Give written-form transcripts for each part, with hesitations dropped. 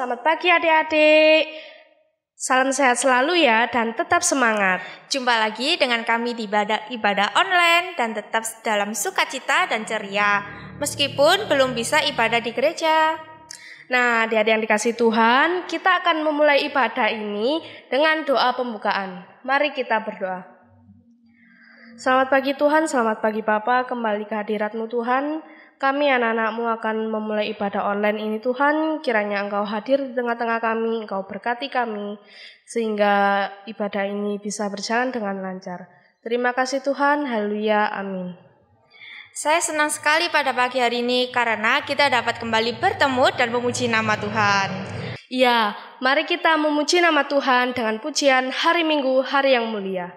selamat pagi adik-adik. Salam sehat selalu ya dan tetap semangat. Jumpa lagi dengan kami di ibadah online dan tetap dalam sukacita dan ceria, meskipun belum bisa ibadah di gereja. Nah, adik-adik yang dikasih Tuhan, kita akan memulai ibadah ini dengan doa pembukaan. Mari kita berdoa. Selamat pagi Tuhan, selamat pagi Bapa, kembali ke hadirat-Mu Tuhan. Kami anak-anak-Mu akan memulai ibadah online ini Tuhan. Kiranya Engkau hadir di tengah-tengah kami, Engkau berkati kami, sehingga ibadah ini bisa berjalan dengan lancar. Terima kasih Tuhan, haleluya, amin. Saya senang sekali pada pagi hari ini karena kita dapat kembali bertemu dan memuji nama Tuhan. Ya, mari kita memuji nama Tuhan dengan pujian hari Minggu, hari yang mulia.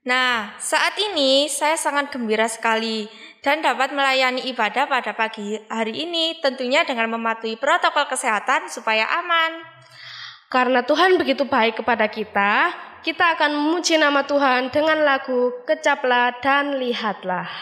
Nah, saat ini saya sangat gembira sekali dan dapat melayani ibadah pada pagi hari ini tentunya dengan mematuhi protokol kesehatan supaya aman. Karena Tuhan begitu baik kepada kita, kita akan memuji nama Tuhan dengan lagu Kecaplah dan Lihatlah.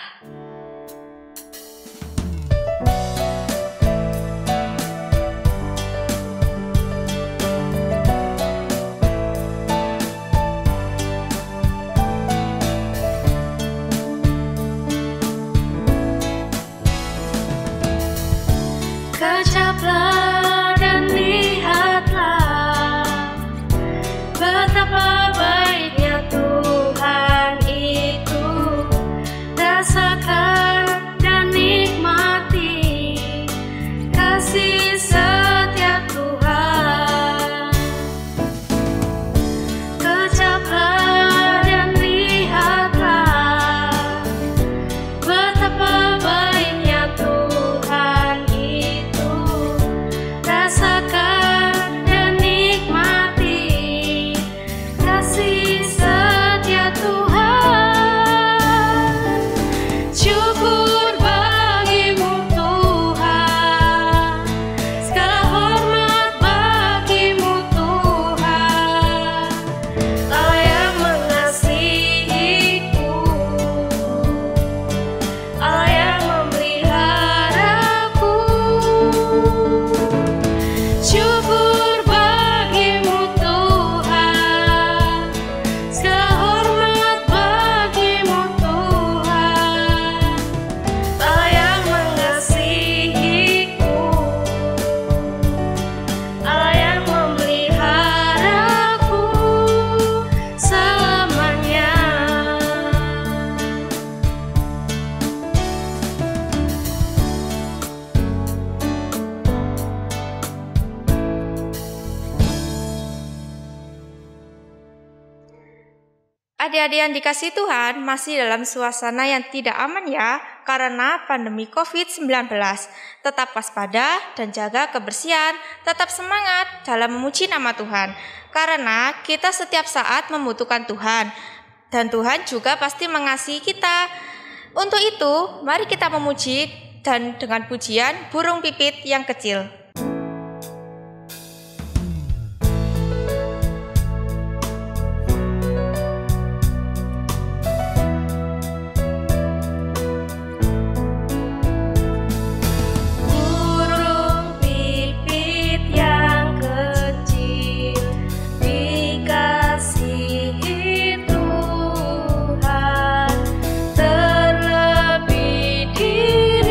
Kecaplah dan lihatlah betapa baiknya Tuhan itu. Rasakan dan nikmati kasih setia Tuhan. Kecaplah dan lihatlah betapa baiknya Tuhan itu. Rasakan dan nikmati kasih setia Tuhan. Syukur bagimu Tuhan, segala hormat bagimu Tuhan. Allah yang mengasihiku, Allah yang memeliharaku. Syukur bagimu Tuhan, segala hormat bagimu Tuhan. Allah yang mengasihiku, Allah yang memeliharaku selamanya. Adik-adik yang dikasih Tuhan, masih dalam suasana yang tidak aman ya, karena pandemi COVID-19. Tetap waspada dan jaga kebersihan, tetap semangat dalam memuji nama Tuhan. Karena kita setiap saat membutuhkan Tuhan, dan Tuhan juga pasti mengasihi kita. Untuk itu, mari kita memuji dan dengan pujian burung pipit yang kecil. Burung pipit yang kecil dikasihi Tuhan, terlebih diriku.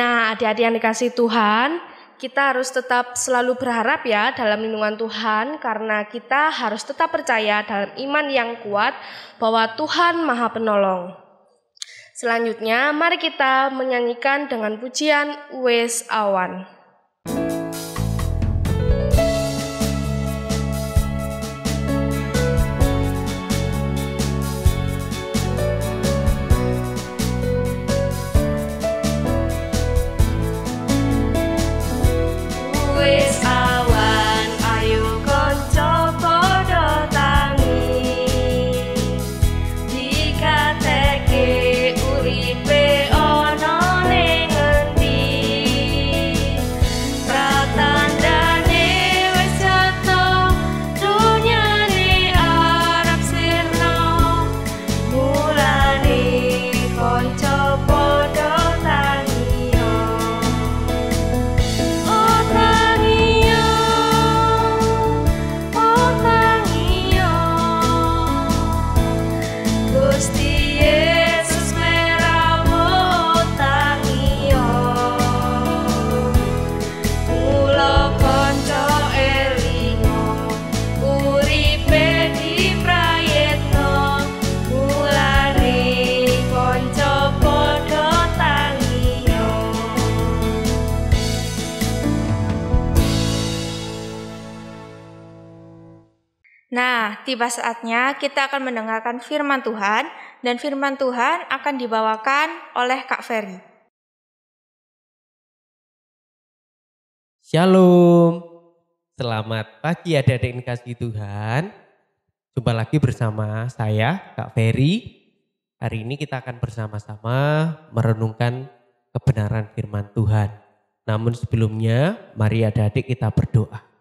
Nah, adik-adik yang dikasih Tuhan, kita harus tetap selalu berharap ya dalam lindungan Tuhan, karena kita harus tetap percaya dalam iman yang kuat bahwa Tuhan Maha Penolong. Selanjutnya, mari kita menyanyikan dengan pujian Wes Awan. Nah, tiba saatnya kita akan mendengarkan firman Tuhan, dan firman Tuhan akan dibawakan oleh Kak Ferry. Shalom, selamat pagi adik-adik yang dikasihi Tuhan. Jumpa lagi bersama saya, Kak Ferry. Hari ini kita akan bersama-sama merenungkan kebenaran firman Tuhan. Namun sebelumnya, mari adik-adik kita berdoa.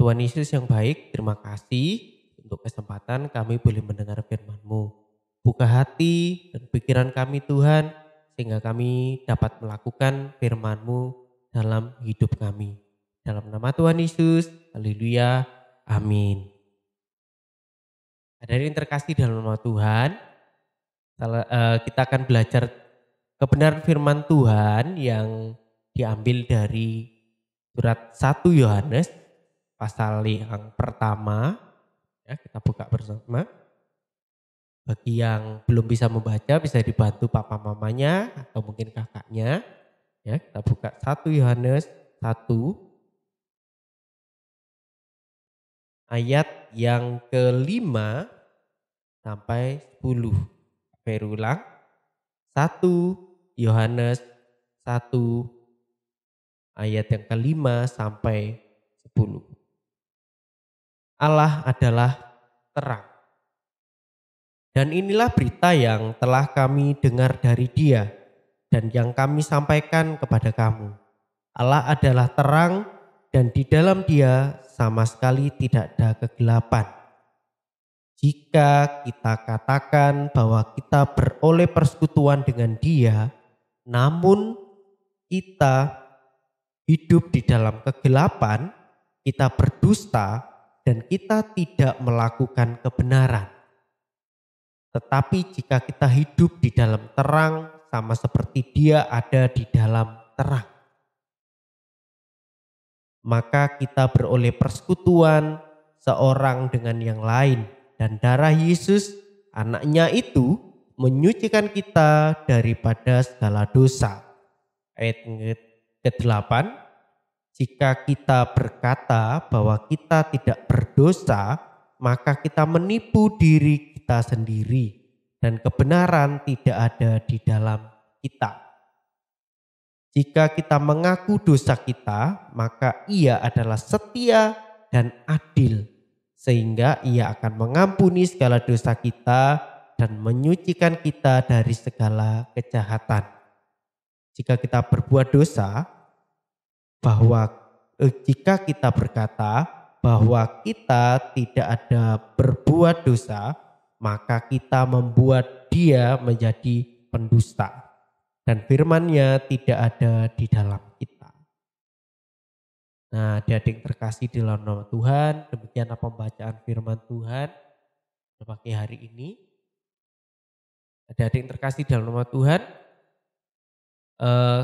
Tuhan Yesus yang baik, terima kasih untuk kesempatan kami boleh mendengar firman-Mu. Buka hati dan pikiran kami Tuhan, sehingga kami dapat melakukan firman-Mu dalam hidup kami. Dalam nama Tuhan Yesus, haleluya, amin. Hadirin terkasih dalam nama Tuhan, kita akan belajar kebenaran firman Tuhan yang diambil dari surat 1 Yohanes pasal yang pertama. Ya, kita buka bersama. Bagi yang belum bisa membaca bisa dibantu papa mamanya atau mungkin kakaknya. Ya, kita buka 1 Yohanes 1 ayat yang ke-5 sampai 10. Berulang. 1 Yohanes 1 ayat yang ke-5 sampai 10. Allah adalah terang. Dan inilah berita yang telah kami dengar dari Dia dan yang kami sampaikan kepada kamu. Allah adalah terang dan di dalam Dia sama sekali tidak ada kegelapan. Jika kita katakan bahwa kita beroleh persekutuan dengan Dia, namun kita hidup di dalam kegelapan, kita berdusta dan kita tidak melakukan kebenaran. Tetapi jika kita hidup di dalam terang, sama seperti Dia ada di dalam terang, maka kita beroleh persekutuan seorang dengan yang lain, dan darah Yesus anaknya itu menyucikan kita daripada segala dosa. Ayat ke-8, jika kita berkata bahwa kita tidak berdosa, maka kita menipu diri kita sendiri dan kebenaran tidak ada di dalam kita. Jika kita mengaku dosa kita, maka Ia adalah setia dan adil, sehingga Ia akan mengampuni segala dosa kita dan menyucikan kita dari segala kejahatan. Jika kita berbuat dosa, jika kita berkata bahwa kita tidak ada berbuat dosa, maka kita membuat Dia menjadi pendusta dan firman-Nya tidak ada di dalam kita. Nah, adik-adik terkasih di dalam nama Tuhan, demikianlah pembacaan firman Tuhan pada pagi hari ini. Adik-adik terkasih dalam nama Tuhan, eh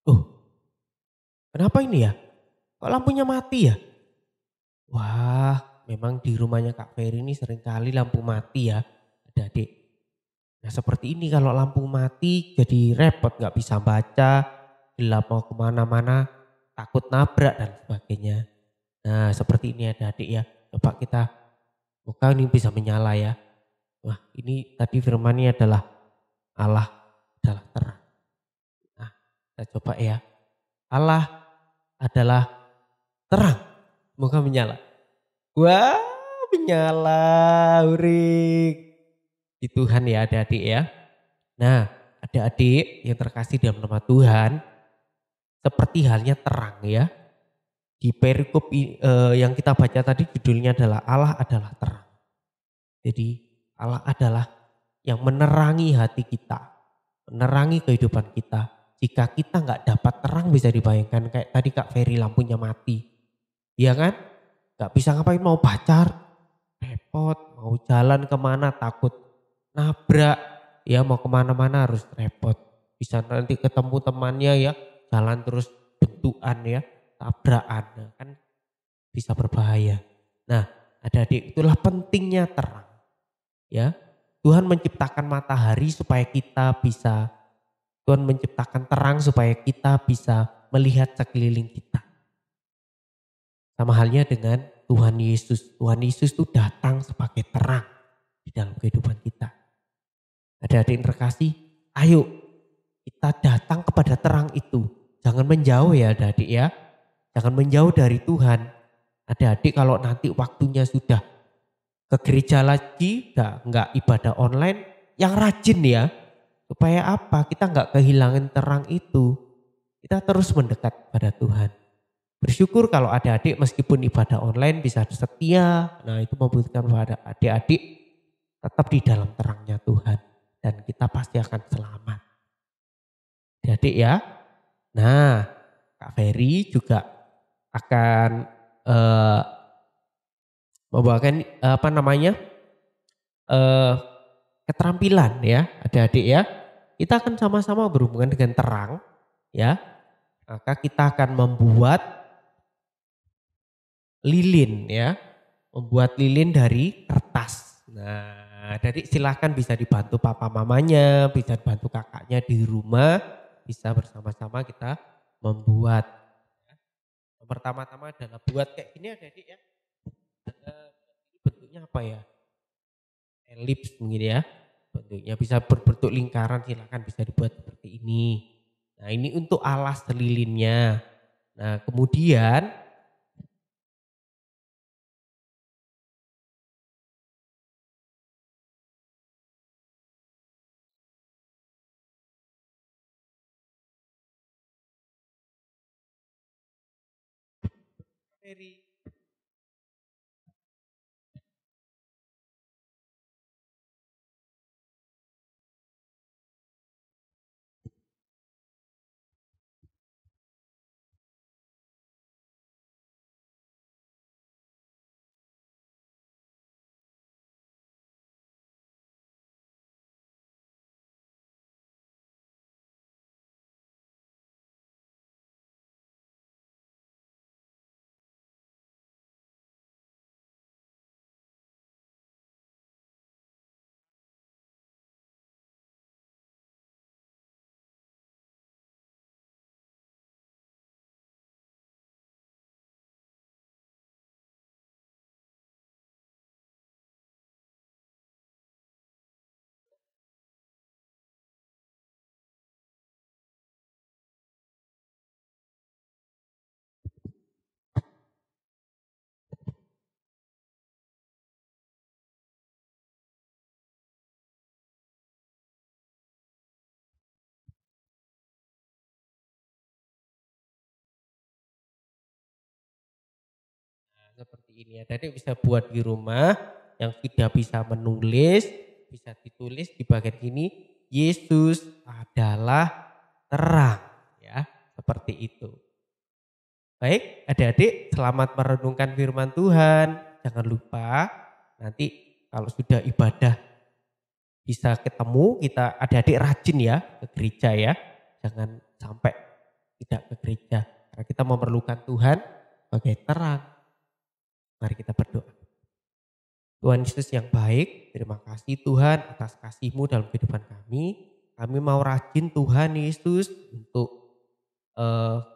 oh, kenapa ini ya? Kok lampunya mati ya? Wah, memang di rumahnya Kak Ferry ini seringkali lampu mati ya, adik-adik. Nah seperti ini kalau lampu mati jadi repot, nggak bisa baca, gelap mau kemana-mana, takut nabrak dan sebagainya. Nah seperti ini adik-adik ya. Coba kita buka ini bisa menyala ya. Wah ini tadi firman-Nya adalah Allah adalah terang. Nah kita coba ya. Allah adalah terang. Semoga menyala. Wah menyala, urik. Di Tuhan ya adik-adik ya. Nah adik-adik yang terkasih dalam nama Tuhan. Seperti halnya terang ya. Di perikop yang kita baca tadi judulnya adalah Allah adalah terang. Jadi Allah adalah yang menerangi hati kita. Menerangi kehidupan kita. Jika kita nggak dapat terang bisa dibayangkan kayak tadi Kak Ferry lampunya mati. Iya kan? Nggak bisa ngapain, mau pacar, repot. Mau jalan kemana takut nabrak. Ya mau kemana-mana harus repot. Bisa nanti ketemu temannya ya. Jalan terus bentukan ya. Tabrakan. Nah, kan bisa berbahaya. Nah adik-adik itulah pentingnya terang. Ya, Tuhan menciptakan matahari supaya kita bisa, Tuhan menciptakan terang supaya kita bisa melihat sekeliling kita. Sama halnya dengan Tuhan Yesus. Tuhan Yesus itu datang sebagai terang di dalam kehidupan kita. Adik-adik yang terkasih, ayo kita datang kepada terang itu. Jangan menjauh ya adik-adik ya. Jangan menjauh dari Tuhan. Adik-adik kalau nanti waktunya sudah ke gereja lagi, nggak ibadah online, yang rajin ya. Supaya apa? Kita nggak kehilangan terang itu. Kita terus mendekat pada Tuhan. Bersyukur kalau adik-adik meskipun ibadah online bisa setia. Nah itu membuktikan pada adik-adik tetap di dalam terangnya Tuhan. Dan kita pasti akan selamat. Adik-adik ya. Nah Kak Ferry juga akan membawakan keterampilan ya adik-adik ya. Kita akan sama-sama berhubungan dengan terang ya. Maka kita akan membuat lilin ya. Membuat lilin dari kertas. Nah adik silahkan bisa dibantu papa mamanya, bisa dibantu kakaknya di rumah. Bisa bersama-sama kita membuat. Yang pertama-tama adalah buat kayak gini adik-adik ya. Bentuknya apa ya? Elips mungkin ya. Bentuknya bisa berbentuk lingkaran, silakan bisa dibuat seperti ini. Nah ini untuk alas lilinnya. Nah kemudian seperti ini ya. Jadi bisa buat di rumah yang sudah bisa menulis, bisa ditulis di bagian sini, Yesus adalah terang ya, seperti itu. Baik, adik-adik selamat merenungkan firman Tuhan. Jangan lupa nanti kalau sudah ibadah bisa ketemu, kita adik-adik rajin ya ke gereja ya. jangan sampai tidak ke gereja. Karena kita memerlukan Tuhan sebagai terang. Mari kita berdoa. Tuhan Yesus yang baik, terima kasih Tuhan atas kasih-Mu dalam kehidupan kami. Kami mau rajin Tuhan Yesus untuk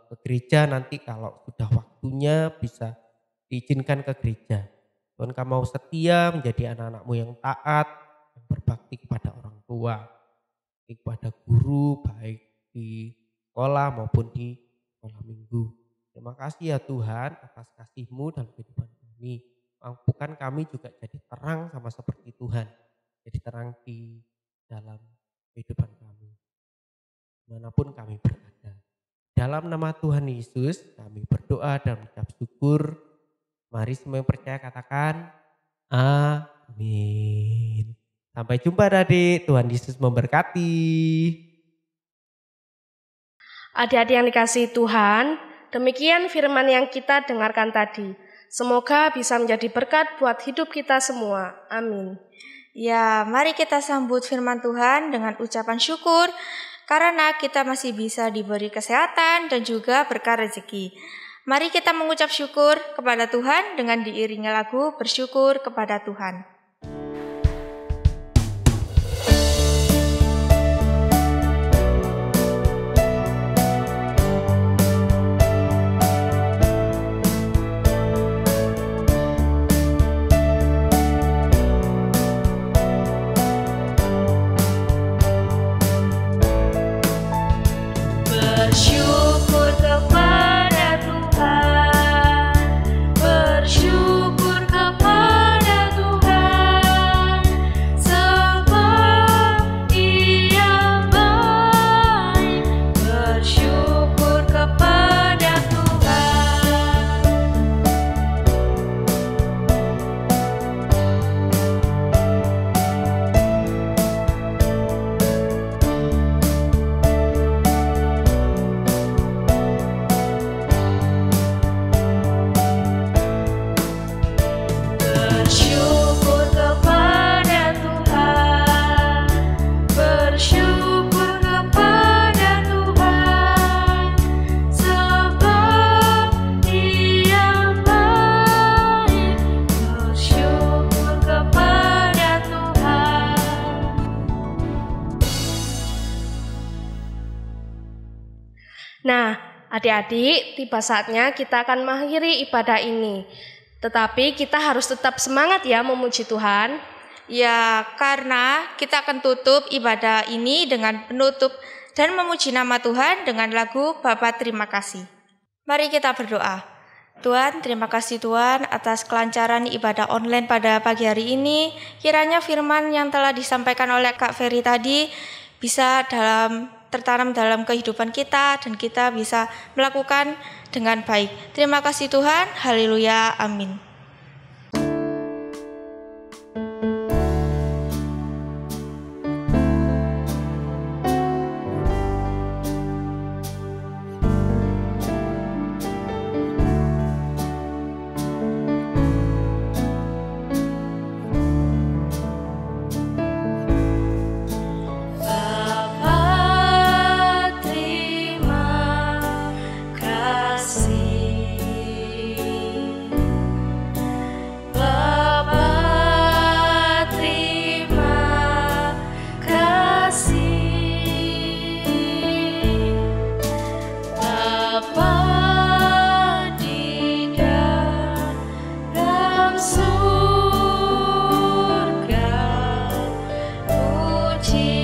ke gereja nanti kalau sudah waktunya bisa diizinkan ke gereja. Tuhan kami mau setia menjadi anak-anak-Mu yang taat, yang berbakti kepada orang tua, kepada guru baik di sekolah maupun di sekolah minggu. Terima kasih ya Tuhan atas kasih-Mu dalam kehidupan kami. Mampukan kami juga jadi terang sama seperti Tuhan. Jadi terang di dalam kehidupan kami. Dimanapun kami berada. Dalam nama Tuhan Yesus kami berdoa dan mengucap syukur. Mari semua yang percaya katakan amin. Sampai jumpa adik. Tuhan Yesus memberkati. Adik-adik yang dikasihi Tuhan, demikian firman yang kita dengarkan tadi. Semoga bisa menjadi berkat buat hidup kita semua. Amin. Ya, mari kita sambut firman Tuhan dengan ucapan syukur karena kita masih bisa diberi kesehatan dan juga berkah rezeki. Mari kita mengucap syukur kepada Tuhan dengan diiringi lagu bersyukur kepada Tuhan. Bersyukur kepada Tuhan, bersyukur kepada Tuhan, sebab Ia baik. Bersyukur kepada Tuhan. Bersyukur kepada Tuhan, bersyukur kepada Tuhan, sebab Ia baik. Bersyukur kepada Tuhan. Nah, adik-adik, tiba saatnya kita akan mengakhiri ibadah ini. Tetapi kita harus tetap semangat ya memuji Tuhan. Ya, karena kita akan tutup ibadah ini dengan penutup dan memuji nama Tuhan dengan lagu Bapa Terima Kasih. Mari kita berdoa. Tuhan, terima kasih Tuhan atas kelancaran ibadah online pada pagi hari ini. Kiranya firman yang telah disampaikan oleh Kak Ferry tadi bisa tertanam dalam kehidupan kita dan kita bisa melakukan dengan baik. Terima kasih Tuhan. Haleluya. Amin. Bapa terima kasih, Bapa terima kasih, Bapa di dalam surga. Puji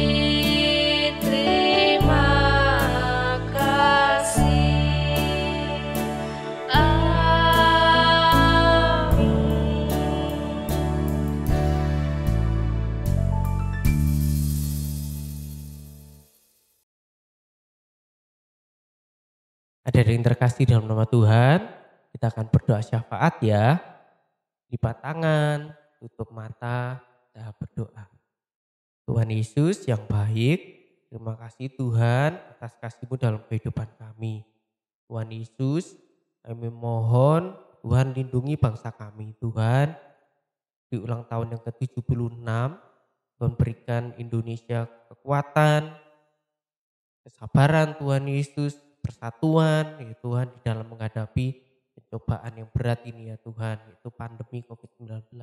terima kasih. Amin. Ada yang terkasih dalam nama Tuhan, kita akan berdoa syafaat ya. Lipat tangan, tutup mata, kita berdoa. Tuhan Yesus yang baik, terima kasih Tuhan atas kasih-Mu dalam kehidupan kami. Tuhan Yesus, kami mohon Tuhan lindungi bangsa kami. Tuhan, di ulang tahun yang ke-76, Tuhan berikan Indonesia kekuatan, kesabaran Tuhan Yesus, persatuan ya Tuhan di dalam menghadapi pencobaan yang berat ini ya Tuhan, yaitu pandemi COVID-19.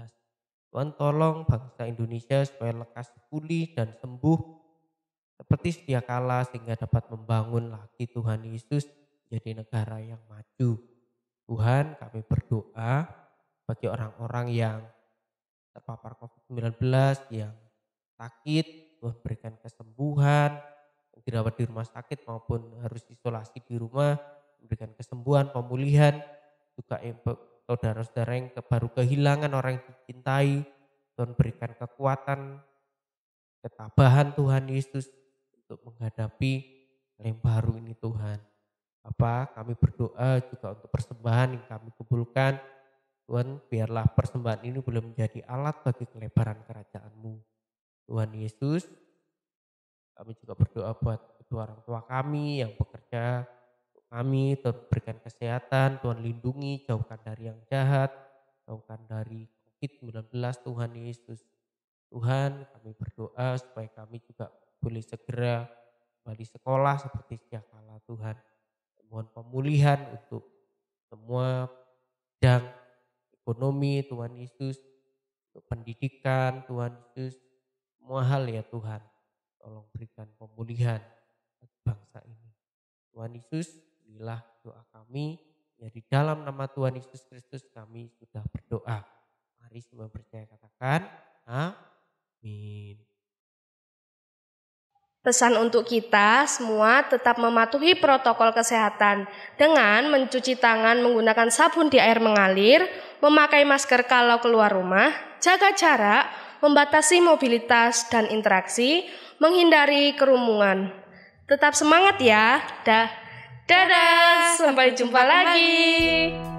Tuhan tolong bangsa Indonesia supaya lekas pulih dan sembuh seperti sedia kala sehingga dapat membangun lagi Tuhan Yesus menjadi negara yang maju. Tuhan, kami berdoa bagi orang-orang yang terpapar COVID-19 yang sakit, Tuhan berikan kesembuhan, yang dirawat di rumah sakit maupun harus isolasi di rumah, memberikan kesembuhan, pemulihan, juga saudara-saudara yang baru kehilangan orang yang dicintai, Tuhan berikan kekuatan, ketabahan Tuhan Yesus untuk menghadapi yang baru ini Tuhan. Bapa, kami berdoa juga untuk persembahan yang kami kumpulkan. Tuhan, biarlah persembahan ini boleh menjadi alat bagi kelebaran kerajaan-Mu. Tuhan Yesus, kami juga berdoa buat kedua orang tua kami yang bekerja. Kami, Tuhan berikan kesehatan, Tuhan lindungi, jauhkan dari yang jahat, jauhkan dari COVID-19 Tuhan Yesus. Tuhan, kami berdoa supaya kami juga boleh segera kembali sekolah seperti sedia kala Tuhan. Mohon pemulihan untuk semua bidang ekonomi Tuhan Yesus, untuk pendidikan Tuhan Yesus, semua hal ya Tuhan. Tolong berikan pemulihan bagi bangsa ini. Tuhan Yesus, inilah doa kami. Ya di dalam nama Tuhan Yesus Kristus kami sudah berdoa. Mari semua percaya katakan amin. Pesan untuk kita semua tetap mematuhi protokol kesehatan dengan mencuci tangan menggunakan sabun di air mengalir, memakai masker kalau keluar rumah, jaga jarak, membatasi mobilitas dan interaksi, menghindari kerumunan. Tetap semangat ya. Dadah, sampai jumpa lagi.